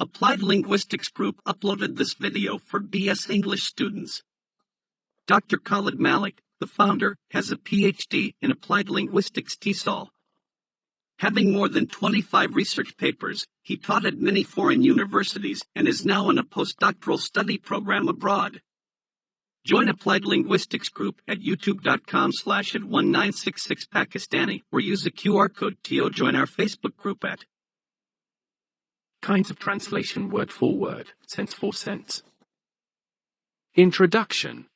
Applied Linguistics Group uploaded this video for BS English students. Dr. Khalid Malik, the founder, has a PhD in Applied Linguistics TESOL. Having more than 25 research papers, he taught at many foreign universities and is now in a postdoctoral study program abroad. Join Applied Linguistics Group at youtube.com/@1966Pakistani or use the QR code to join our Facebook group at Kinds of Translation Word for Word, Sense for Sense. Introduction.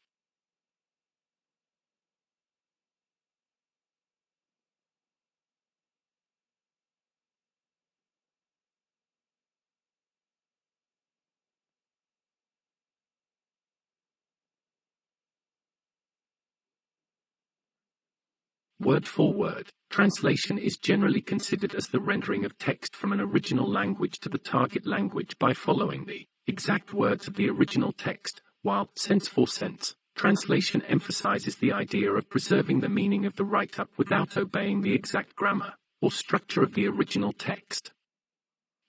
Word for word translation is generally considered as the rendering of text from an original language to the target language by following the exact words of the original text, while sense for sense translation emphasizes the idea of preserving the meaning of the write-up without obeying the exact grammar or structure of the original text.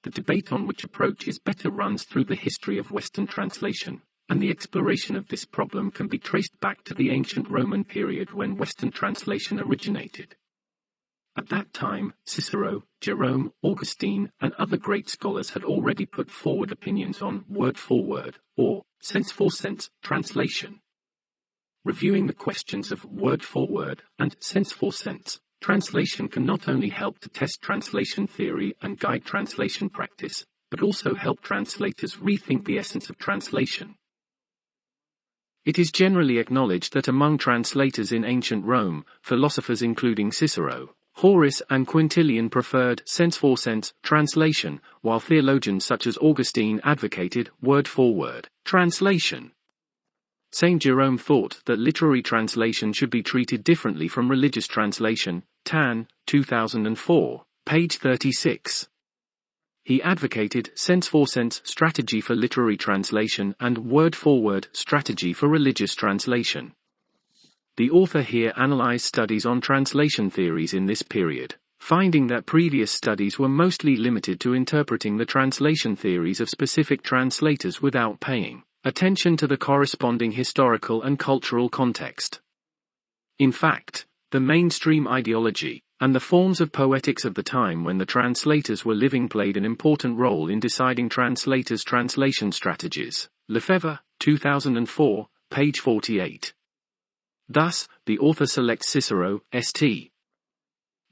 The debate on which approach is better runs through the history of Western translation, and the exploration of this problem can be traced back to the ancient Roman period when Western translation originated. At that time, Cicero, Jerome, Augustine, and other great scholars had already put forward opinions on word-for-word, or sense-for-sense, translation. Reviewing the questions of word-for-word and sense-for-sense translation can not only help to test translation theory and guide translation practice, but also help translators rethink the essence of translation. It is generally acknowledged that among translators in ancient Rome, philosophers including Cicero, Horace, and Quintilian preferred sense-for-sense translation, while theologians such as Augustine advocated word-for-word translation. Saint Jerome thought that literary translation should be treated differently from religious translation. Tan, 2004, page 36. He advocated sense-for-sense strategy for literary translation and word-for-word strategy for religious translation. The author here analyzed studies on translation theories in this period, finding that previous studies were mostly limited to interpreting the translation theories of specific translators without paying attention to the corresponding historical and cultural context. In fact, the mainstream ideology and the forms of poetics of the time when the translators were living played an important role in deciding translators' translation strategies. Lefebvre, 2004, page 48. Thus, the author selects Cicero, St.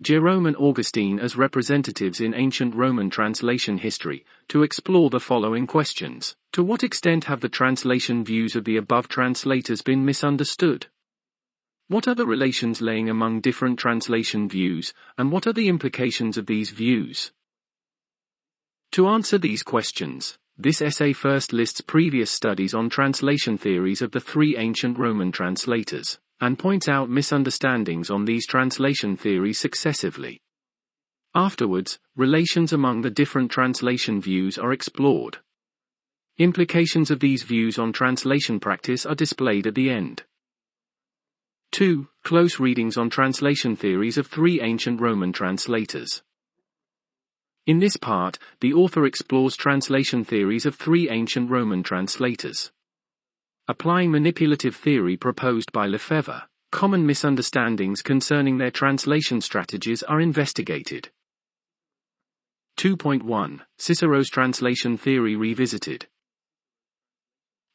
Jerome and Augustine as representatives in ancient Roman translation history, to explore the following questions. To what extent have the translation views of the above translators been misunderstood? What are the relations laying among different translation views, and what are the implications of these views? To answer these questions, this essay first lists previous studies on translation theories of the three ancient Roman translators, and points out misunderstandings on these translation theories successively. Afterwards, relations among the different translation views are explored. Implications of these views on translation practice are displayed at the end. 2. Close readings on translation theories of three ancient Roman translators. In this part, the author explores translation theories of three ancient Roman translators. Applying manipulative theory proposed by Lefebvre, common misunderstandings concerning their translation strategies are investigated. 2.1. Cicero's translation theory revisited.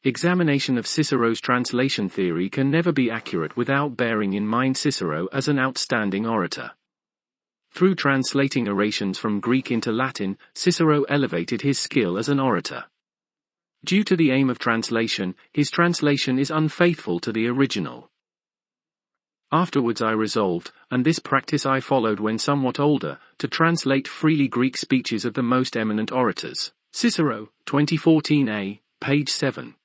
Examination of Cicero's translation theory can never be accurate without bearing in mind Cicero as an outstanding orator. Through translating orations from Greek into Latin, Cicero elevated his skill as an orator. Due to the aim of translation, his translation is unfaithful to the original. Afterwards I resolved, and this practice I followed when somewhat older, to translate freely Greek speeches of the most eminent orators. Cicero, 2014a, page 7.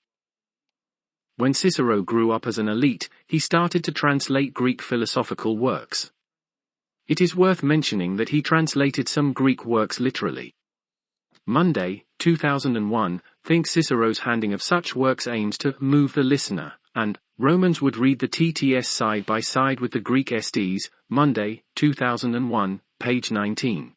When Cicero grew up as an elite, he started to translate Greek philosophical works. It is worth mentioning that he translated some Greek works literally. Monday, 2001, thinks Cicero's handing of such works aims to move the listener, and Romans would read the TTS side by side with the Greek STs, Monday, 2001, page 19.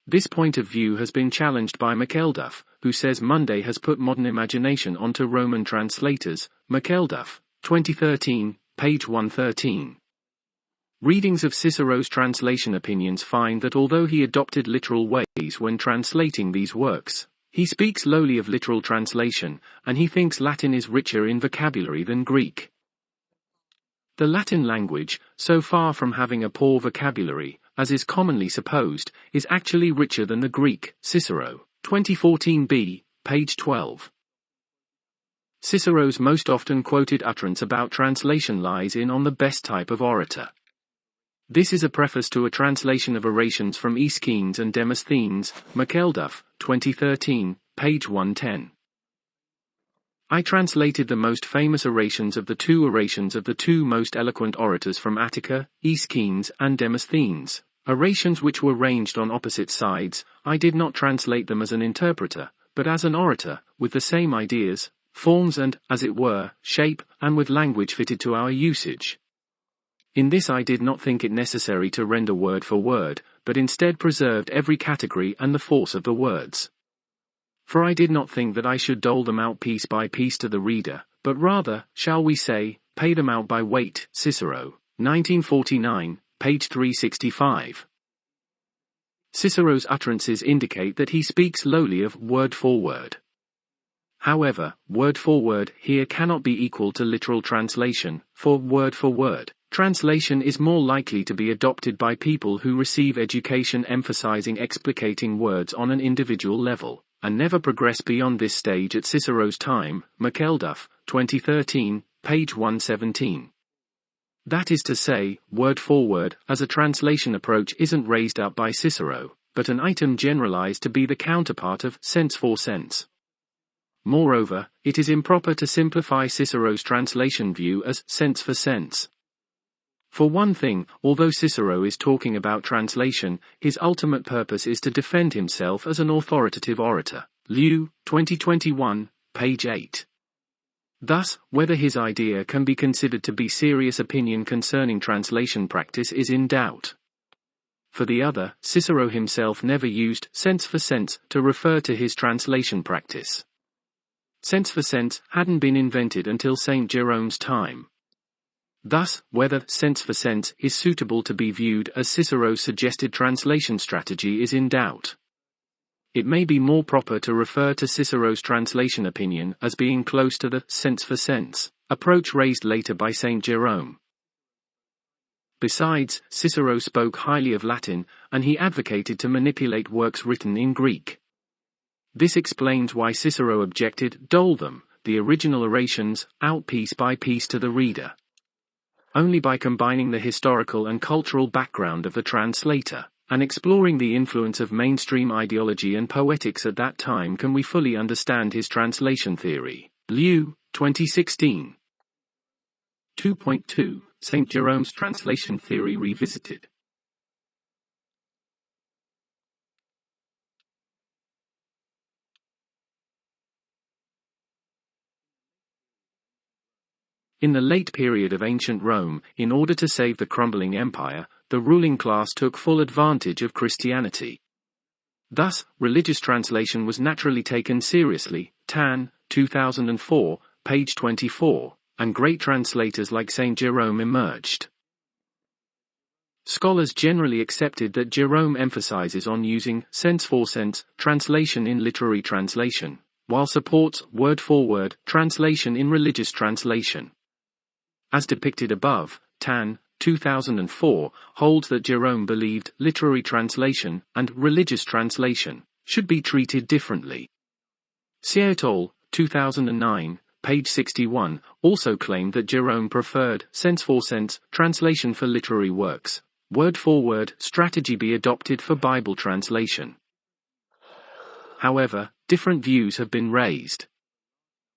This point of view has been challenged by McElduff, who says Monday has put modern imagination onto Roman translators, McElduff, 2013, page 113. Readings of Cicero's translation opinions find that although he adopted literal ways when translating these works, he speaks lowly of literal translation, and he thinks Latin is richer in vocabulary than Greek. The Latin language, so far from having a poor vocabulary, as is commonly supposed, is actually richer than the Greek. Cicero, 2014b, page 12. Cicero's most often quoted utterance about translation lies in on the best type of orator. This is a preface to a translation of orations from Aeschines and Demosthenes, McElduff, 2013, page 110. I translated the most famous orations of the two most eloquent orators from Attica, Aeschines and Demosthenes, orations which were ranged on opposite sides. I did not translate them as an interpreter, but as an orator, with the same ideas, forms and, as it were, shape, and with language fitted to our usage. In this I did not think it necessary to render word for word, but instead preserved every category and the force of the words. For I did not think that I should dole them out piece by piece to the reader, but rather, shall we say, pay them out by weight. Cicero, 1949, page 365. Cicero's utterances indicate that he speaks lowly of word for word. However, word for word here cannot be equal to literal translation, for word translation is more likely to be adopted by people who receive education emphasizing explicating words on an individual level, and never progress beyond this stage at Cicero's time. McElduff, 2013, page 117. That is to say, word for word, as a translation approach isn't raised up by Cicero, but an item generalized to be the counterpart of sense for sense. Moreover, it is improper to simplify Cicero's translation view as sense for sense. For one thing, although Cicero is talking about translation, his ultimate purpose is to defend himself as an authoritative orator. Liu, 2021, page 8. Thus, whether his idea can be considered to be serious opinion concerning translation practice is in doubt. For the other, Cicero himself never used sense for sense to refer to his translation practice. Sense for sense hadn't been invented until St. Jerome's time. Thus, whether sense for sense is suitable to be viewed as Cicero's suggested translation strategy is in doubt. It may be more proper to refer to Cicero's translation opinion as being close to the sense for sense approach raised later by St. Jerome. Besides, Cicero spoke highly of Latin, and he advocated to manipulate works written in Greek. This explains why Cicero objected, dole them, the original orations, out piece by piece to the reader. Only by combining the historical and cultural background of the translator, and exploring the influence of mainstream ideology and poetics at that time can we fully understand his translation theory. Liu, 2016. 2.2 St. Jerome's Translation Theory Revisited. In the late period of ancient Rome, in order to save the crumbling empire, the ruling class took full advantage of Christianity. Thus, religious translation was naturally taken seriously. Tan, 2004, page 24, and great translators like St. Jerome emerged. Scholars generally accepted that Jerome emphasizes on using sense for sense translation in literary translation, while supports word for word translation in religious translation. As depicted above, Tan, 2004, holds that Jerome believed literary translation and religious translation should be treated differently. Seattle, 2009, page 61, also claimed that Jerome preferred sense for sense translation for literary works. Word for word strategy be adopted for Bible translation. However, different views have been raised.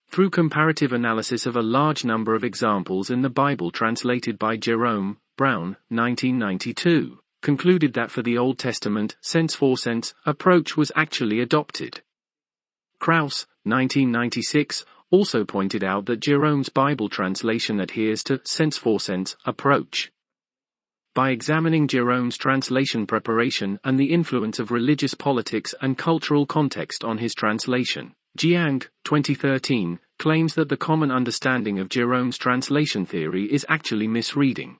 Through comparative analysis of a large number of examples in the Bible translated by Jerome, Brown, 1992, concluded that for the Old Testament, sense for sense approach was actually adopted. Krauss, 1996, also pointed out that Jerome's Bible translation adheres to sense for sense approach. by examining Jerome's translation preparation and the influence of religious politics and cultural context on his translation. Jiang, 2013, claims that the common understanding of Jerome's translation theory is actually misreading.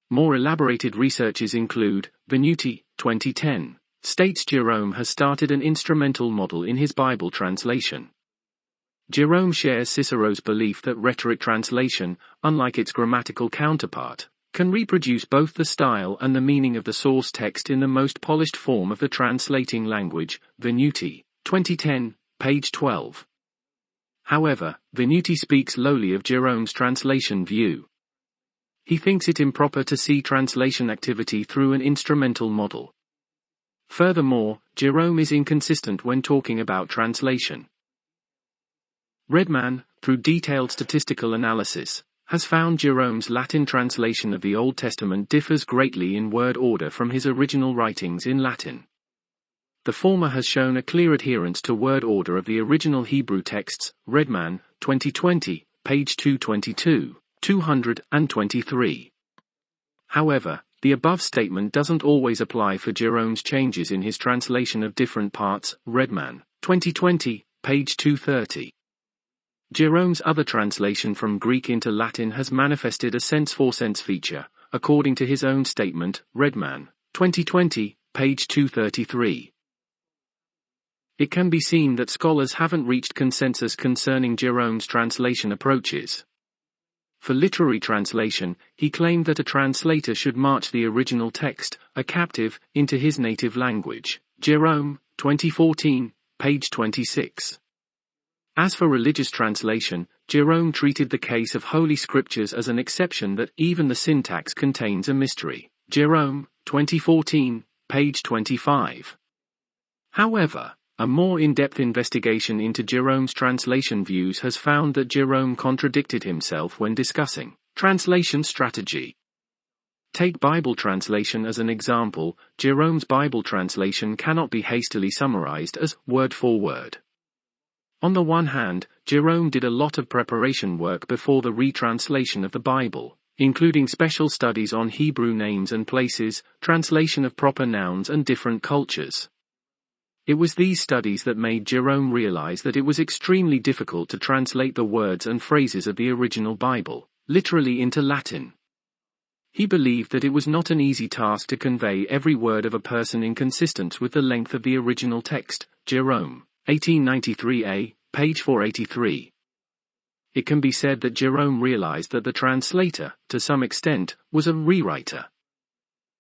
More elaborated researches include, Venuti, 2010, states Jerome has started an instrumental model in his Bible translation. Jerome shares Cicero's belief that rhetoric translation, unlike its grammatical counterpart, can reproduce both the style and the meaning of the source text in the most polished form of the translating language, Venuti, 2010, page 12. However, Venuti speaks lowly of Jerome's translation view. He thinks it improper to see translation activity through an instrumental model. Furthermore, Jerome is inconsistent when talking about translation. Redman, through detailed statistical analysis, has found Jerome's Latin translation of the Old Testament differs greatly in word order from his original writings in Latin. The former has shown a clear adherence to word order of the original Hebrew texts, Redman, 2020, page 222, 223. However, the above statement doesn't always apply for Jerome's changes in his translation of different parts, Redman, 2020, page 230. Jerome's other translation from Greek into Latin has manifested a sense-for-sense feature, according to his own statement, Redman, 2020, page 233. It can be seen that scholars haven't reached consensus concerning Jerome's translation approaches. For literary translation, he claimed that a translator should march the original text, a captive, into his native language. Jerome, 2014, page 26. As for religious translation, Jerome treated the case of Holy Scriptures as an exception that even the syntax contains a mystery. Jerome, 2014, page 25. However, a more in-depth investigation into Jerome's translation views has found that Jerome contradicted himself when discussing translation strategy. Take Bible translation as an example. Jerome's Bible translation cannot be hastily summarized as word for word. On the one hand, Jerome did a lot of preparation work before the retranslation of the Bible, including special studies on Hebrew names and places, translation of proper nouns and different cultures. It was these studies that made Jerome realize that it was extremely difficult to translate the words and phrases of the original Bible, literally into Latin. He believed that it was not an easy task to convey every word of a person inconsistent with the length of the original text. Jerome, 1893a, page 483. It can be said that Jerome realized that the translator, to some extent, was a rewriter.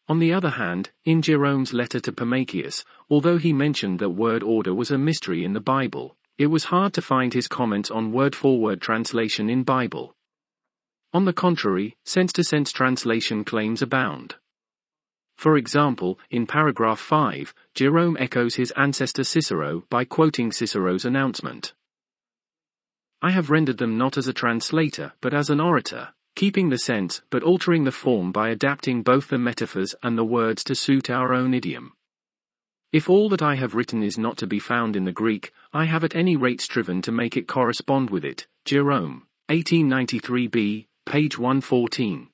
On the other hand, in Jerome's letter to Pamachius, although he mentioned that word order was a mystery in the Bible, it was hard to find his comments on word-for-word translation in Bible. On the contrary, sense-to-sense translation claims abound. For example, in paragraph 5, Jerome echoes his ancestor Cicero by quoting Cicero's announcement. I have rendered them not as a translator but as an orator, keeping the sense but altering the form by adapting both the metaphors and the words to suit our own idiom. If all that I have written is not to be found in the Greek, I have at any rate striven to make it correspond with it. Jerome, 1893b, page 114.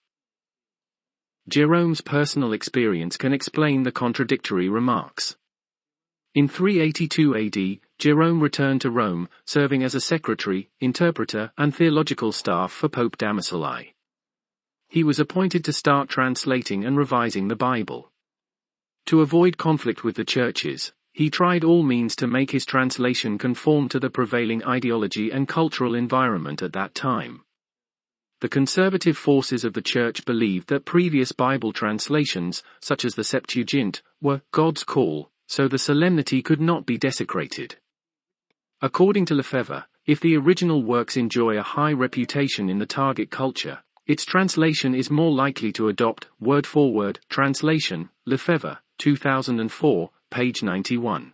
Jerome's personal experience can explain the contradictory remarks. In 382 AD, Jerome returned to Rome, serving as a secretary, interpreter, and theological staff for Pope Damasus I. He was appointed to start translating and revising the Bible. To avoid conflict with the churches, he tried all means to make his translation conform to the prevailing ideology and cultural environment at that time. The conservative forces of the Church believed that previous Bible translations, such as the Septuagint, were God's call, so the solemnity could not be desecrated. According to Lefebvre, if the original works enjoy a high reputation in the target culture, its translation is more likely to adopt word-for-word translation. Lefebvre, 2004, page 91.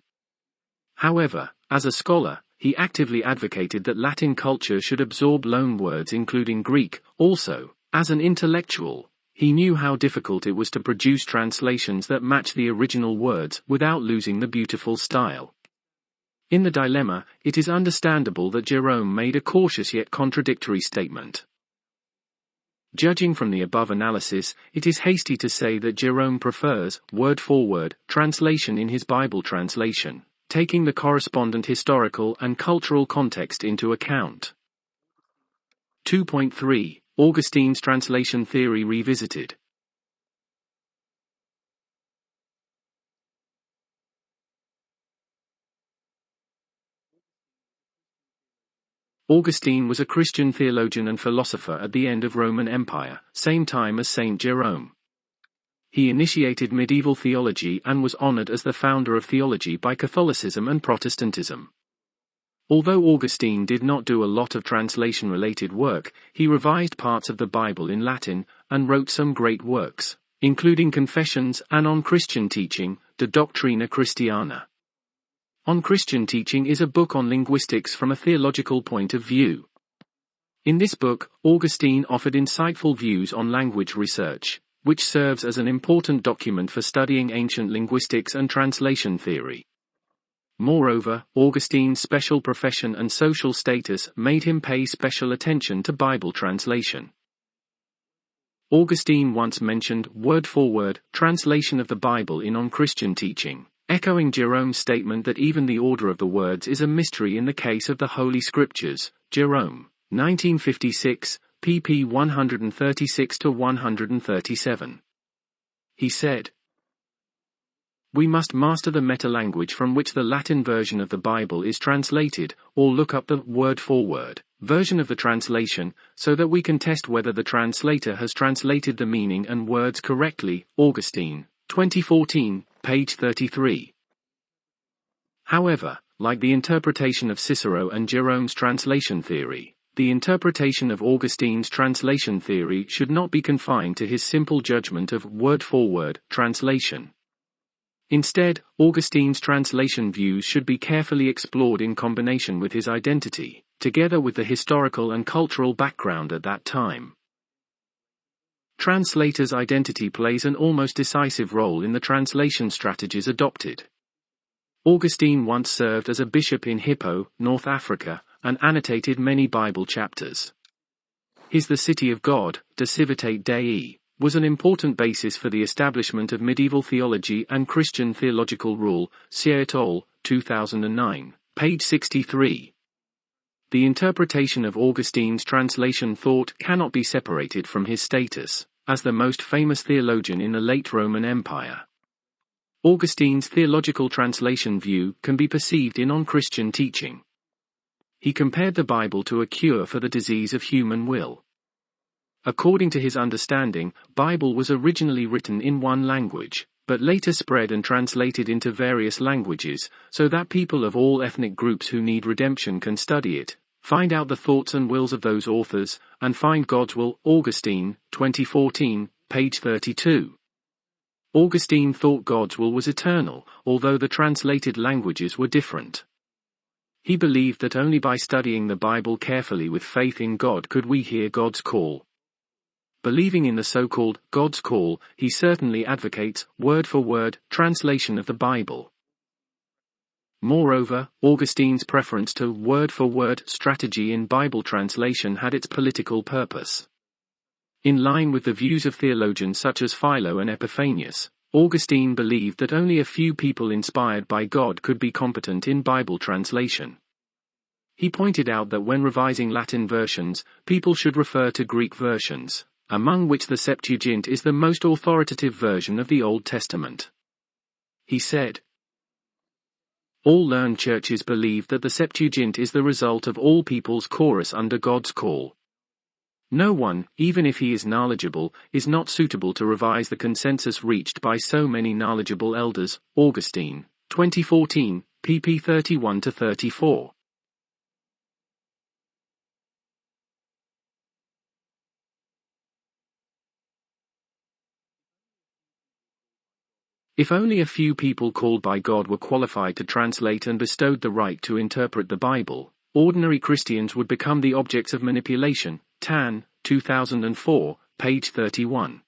However, as a scholar, he actively advocated that Latin culture should absorb loan words including Greek. Also, as an intellectual, he knew how difficult it was to produce translations that match the original words without losing the beautiful style. In the dilemma, it is understandable that Jerome made a cautious yet contradictory statement. Judging from the above analysis, it is hasty to say that Jerome prefers, word-for-word, translation in his Bible translation, taking the correspondent historical and cultural context into account. 2.3. Augustine's translation theory revisited. Augustine was a Christian theologian and philosopher at the end of Roman Empire, same time as Saint Jerome. He initiated medieval theology and was honored as the founder of theology by Catholicism and Protestantism. Although Augustine did not do a lot of translation-related work, he revised parts of the Bible in Latin and wrote some great works, including Confessions and On Christian Teaching, De Doctrina Christiana. On Christian Teaching is a book on linguistics from a theological point of view. In this book, Augustine offered insightful views on language research, which serves as an important document for studying ancient linguistics and translation theory. Moreover, Augustine's special profession and social status made him pay special attention to Bible translation. Augustine once mentioned word-for-word translation of the Bible in On Christian Teaching, echoing Jerome's statement that even the order of the words is a mystery in the case of the Holy Scriptures. Jerome, 1956, pp 136-137. He said, "We must master the meta-language from which the Latin version of the Bible is translated, or look up the word-for-word version of the translation, so that we can test whether the translator has translated the meaning and words correctly." Augustine, 2014, page 33. However, like the interpretation of Cicero and Jerome's translation theory, the interpretation of Augustine's translation theory should not be confined to his simple judgment of word-for-word translation. Instead, Augustine's translation views should be carefully explored in combination with his identity, together with the historical and cultural background at that time. Translator's identity plays an almost decisive role in the translation strategies adopted. Augustine once served as a bishop in Hippo, North Africa, and annotated many Bible chapters. His The City of God, De Civitate Dei, was an important basis for the establishment of medieval theology and Christian theological rule. See et al., 2009, page 63. The interpretation of Augustine's translation thought cannot be separated from his status as the most famous theologian in the late Roman Empire. Augustine's theological translation view can be perceived in On Christian Teaching. He compared the Bible to a cure for the disease of human will. According to his understanding, Bible was originally written in one language, but later spread and translated into various languages, so that people of all ethnic groups who need redemption can study it, find out the thoughts and wills of those authors, and find God's will. Augustine, 2014, page 32. Augustine thought God's will was eternal, although the translated languages were different. He believed that only by studying the Bible carefully with faith in God could we hear God's call. Believing in the so-called God's call, he certainly advocates word-for-word translation of the Bible. Moreover, Augustine's preference to word-for-word strategy in Bible translation had its political purpose. In line with the views of theologians such as Philo and Epiphanius, Augustine believed that only a few people inspired by God could be competent in Bible translation. He pointed out that when revising Latin versions, people should refer to Greek versions, among which the Septuagint is the most authoritative version of the Old Testament. He said, "All learned churches believe that the Septuagint is the result of all people's chorus under God's call. No one, even if he is knowledgeable, is not suitable to revise the consensus reached by so many knowledgeable elders." Augustine, 2014, pp 31-34. If only a few people called by God were qualified to translate and bestowed the right to interpret the Bible, ordinary Christians would become the objects of manipulation. Tan, 2004, page 31.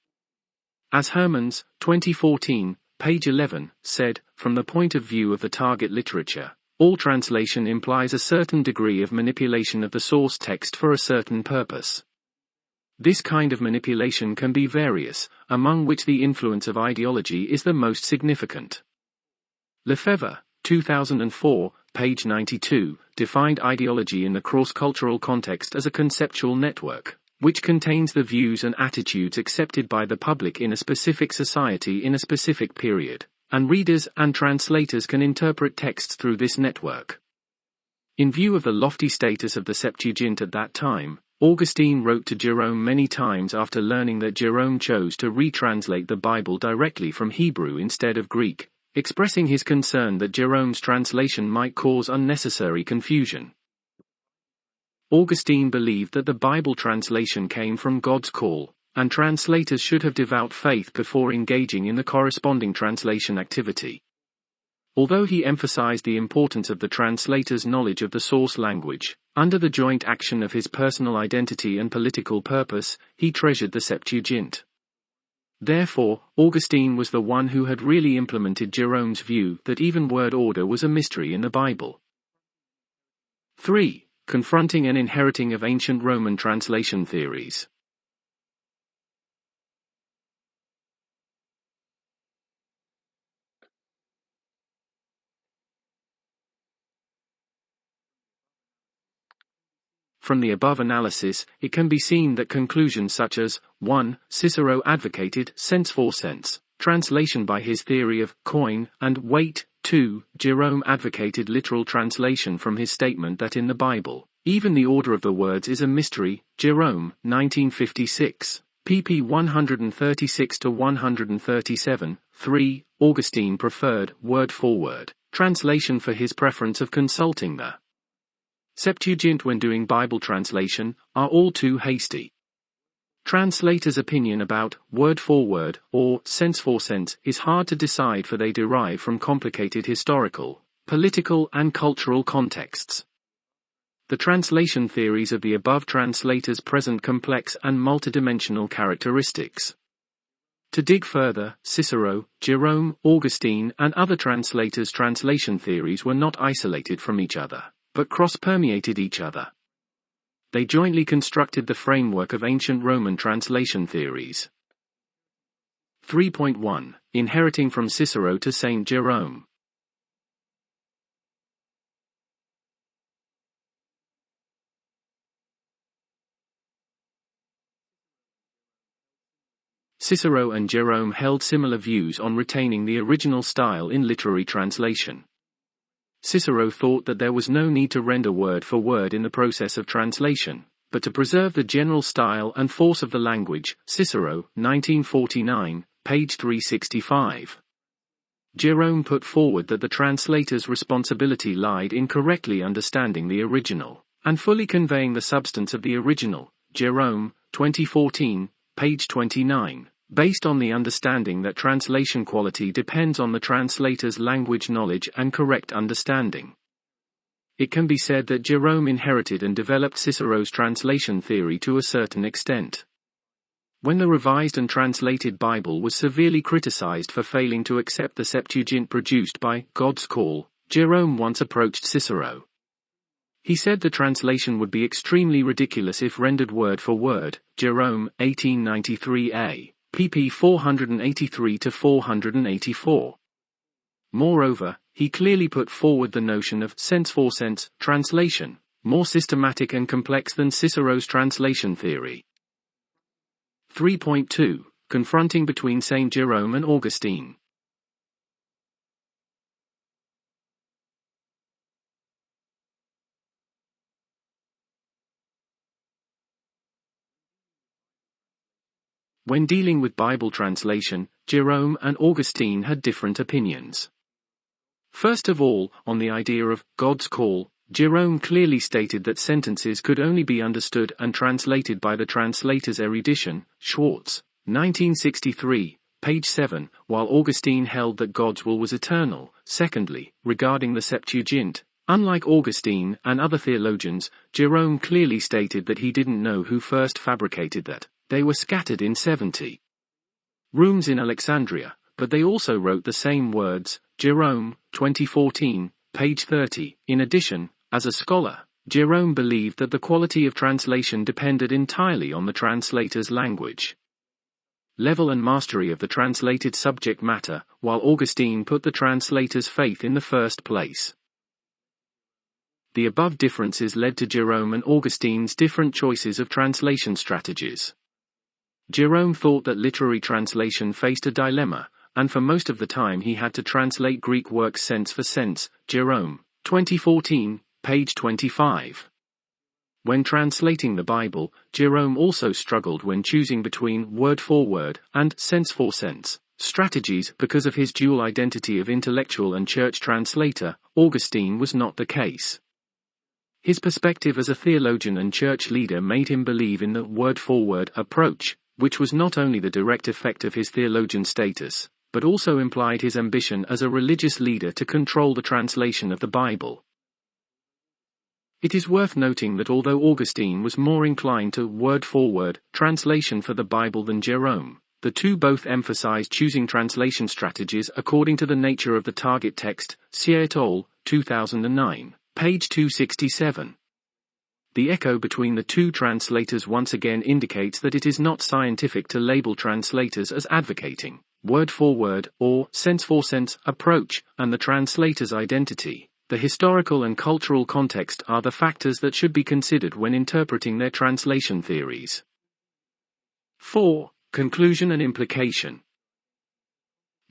As Hermans, 2014, page 11, said, from the point of view of the target literature, All translation implies a certain degree of manipulation of the source text for a certain purpose. This kind of manipulation can be various, among which the influence of ideology is the most significant. Lefebvre, 2004, page 92, defined ideology in the cross-cultural context as a conceptual network, which contains the views and attitudes accepted by the public in a specific society in a specific period, and readers and translators can interpret texts through this network. In view of the lofty status of the Septuagint at that time, Augustine wrote to Jerome many times after learning that Jerome chose to retranslate the Bible directly from Hebrew instead of Greek, expressing his concern that Jerome's translation might cause unnecessary confusion. Augustine believed that the Bible translation came from God's call, and translators should have devout faith before engaging in the corresponding translation activity. Although he emphasized the importance of the translator's knowledge of the source language, under the joint action of his personal identity and political purpose, he treasured the Septuagint. Therefore, Augustine was the one who had really implemented Jerome's view that even word order was a mystery in the Bible. 3. Confronting and inheriting of ancient Roman translation theories. From the above analysis, it can be seen that conclusions such as 1. Cicero advocated sense for sense, translation by his theory of coin and weight. 2. Jerome advocated literal translation from his statement that in the Bible, even the order of the words is a mystery. Jerome, 1956, pp 136-137. 3. Augustine preferred word-for-word translation for his preference of consulting the Septuagint when doing Bible translation, are all too hasty. Translators' opinion about word for word or sense for sense is hard to decide, for they derive from complicated historical, political and cultural contexts. The translation theories of the above translators present complex and multidimensional characteristics. To dig further, Cicero, Jerome, Augustine and other translators' translation theories were not isolated from each other, but cross-permeated each other. They jointly constructed the framework of ancient Roman translation theories. 3.1. Inheriting from Cicero to Saint Jerome. Cicero and Jerome held similar views on retaining the original style in literary translation. Cicero thought that there was no need to render word for word in the process of translation, but to preserve the general style and force of the language. Cicero, 1949, page 365. Jerome put forward that the translator's responsibility lied in correctly understanding the original, and fully conveying the substance of the original. Jerome, 2014, page 29. Based on the understanding that translation quality depends on the translator's language knowledge and correct understanding. It can be said that Jerome inherited and developed Cicero's translation theory to a certain extent. When the revised and translated Bible was severely criticized for failing to accept the Septuagint produced by God's call, Jerome once approached Cicero. He said the translation would be extremely ridiculous if rendered word for word. Jerome, 1893a. pp 483-484. Moreover, he clearly put forward the notion of sense for sense translation, more systematic and complex than Cicero's translation theory. 3.2. Confronting between Saint Jerome and Augustine. When dealing with Bible translation, Jerome and Augustine had different opinions. First of all, on the idea of God's call, Jerome clearly stated that sentences could only be understood and translated by the translator's erudition. Schwartz, 1963, page 7, while Augustine held that God's will was eternal. Secondly, regarding the Septuagint, unlike Augustine and other theologians, Jerome clearly stated that he didn't know who first fabricated that. They were scattered in 70 rooms in Alexandria, but they also wrote the same words. Jerome, 2014, page 30. In addition, as a scholar, Jerome believed that the quality of translation depended entirely on the translator's language, level and mastery of the translated subject matter, while Augustine put the translator's faith in the first place. The above differences led to Jerome and Augustine's different choices of translation strategies. Jerome thought that literary translation faced a dilemma, and for most of the time he had to translate Greek works sense for sense. Jerome, 2014, page 25. When translating the Bible, Jerome also struggled when choosing between word for word and sense for sense strategies because of his dual identity of intellectual and church translator. Augustine was not the case. His perspective as a theologian and church leader made him believe in the word-for-word approach, which was not only the direct effect of his theologian status, but also implied his ambition as a religious leader to control the translation of the Bible. It is worth noting that although Augustine was more inclined to word-for-word translation for the Bible than Jerome, the two both emphasized choosing translation strategies according to the nature of the target text. See et al., 2009. Page 267. The echo between the two translators once again indicates that it is not scientific to label translators as advocating word-for-word or sense-for-sense approach, and the translator's identity, the historical and cultural context are the factors that should be considered when interpreting their translation theories. 4. Conclusion and implication.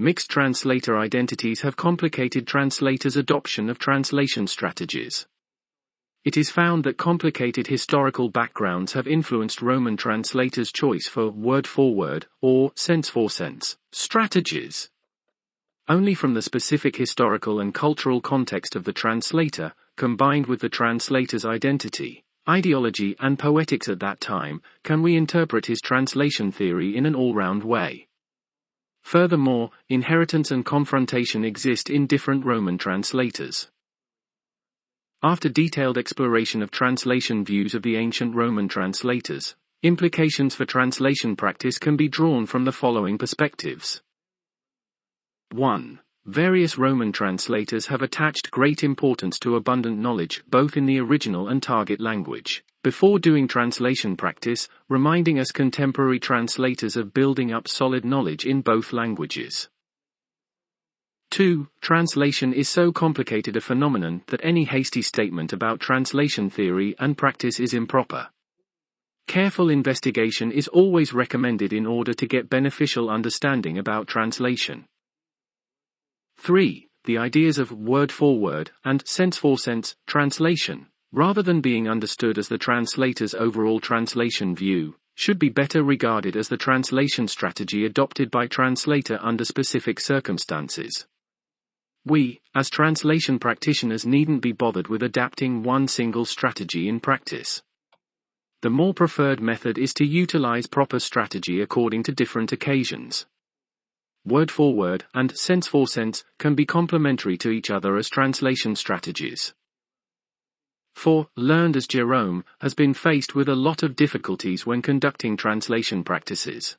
Mixed translator identities have complicated translators' adoption of translation strategies. It is found that complicated historical backgrounds have influenced Roman translators' choice for word-for-word or sense-for-sense strategies. Only from the specific historical and cultural context of the translator, combined with the translator's identity, ideology and poetics at that time, can we interpret his translation theory in an all-round way. Furthermore, inheritance and confrontation exist in different Roman translators. After detailed exploration of translation views of the ancient Roman translators, implications for translation practice can be drawn from the following perspectives. 1. Various Roman translators have attached great importance to abundant knowledge both in the original and target language, before doing translation practice, reminding us contemporary translators of building up solid knowledge in both languages. 2. Translation is so complicated a phenomenon that any hasty statement about translation theory and practice is improper. Careful investigation is always recommended in order to get beneficial understanding about translation. 3. The ideas of word-for-word and sense-for-sense translation, rather than being understood as the translator's overall translation view, should be better regarded as the translation strategy adopted by translator under specific circumstances. We, as translation practitioners, needn't be bothered with adapting one single strategy in practice. The more preferred method is to utilize proper strategy according to different occasions. Word-for-word and sense-for-sense can be complementary to each other as translation strategies. 4. Learned as Jerome has been faced with a lot of difficulties when conducting translation practices.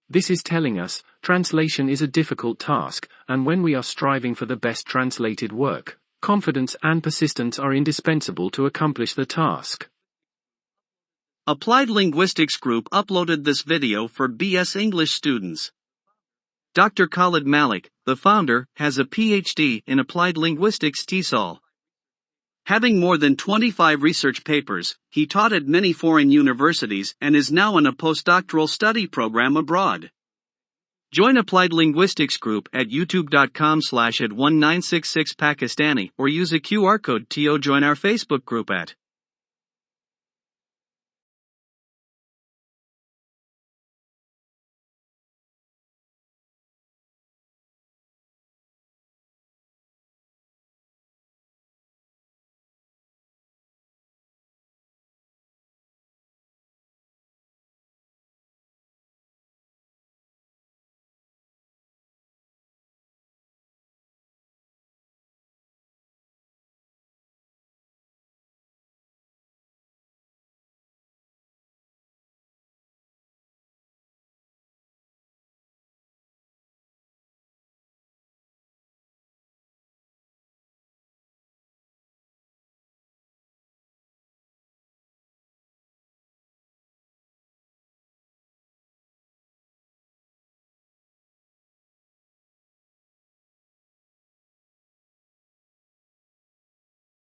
This is telling us, translation is a difficult task, and when we are striving for the best translated work, confidence and persistence are indispensable to accomplish the task. Applied Linguistics Group uploaded this video for BS English students. Dr. Khalid Malik, the founder, has a PhD in Applied Linguistics TESOL. Having more than 25 research papers, he taught at many foreign universities and is now in a postdoctoral study program abroad. Join Applied Linguistics Group at youtube.com/@1966Pakistani or use a QR code to join our Facebook group at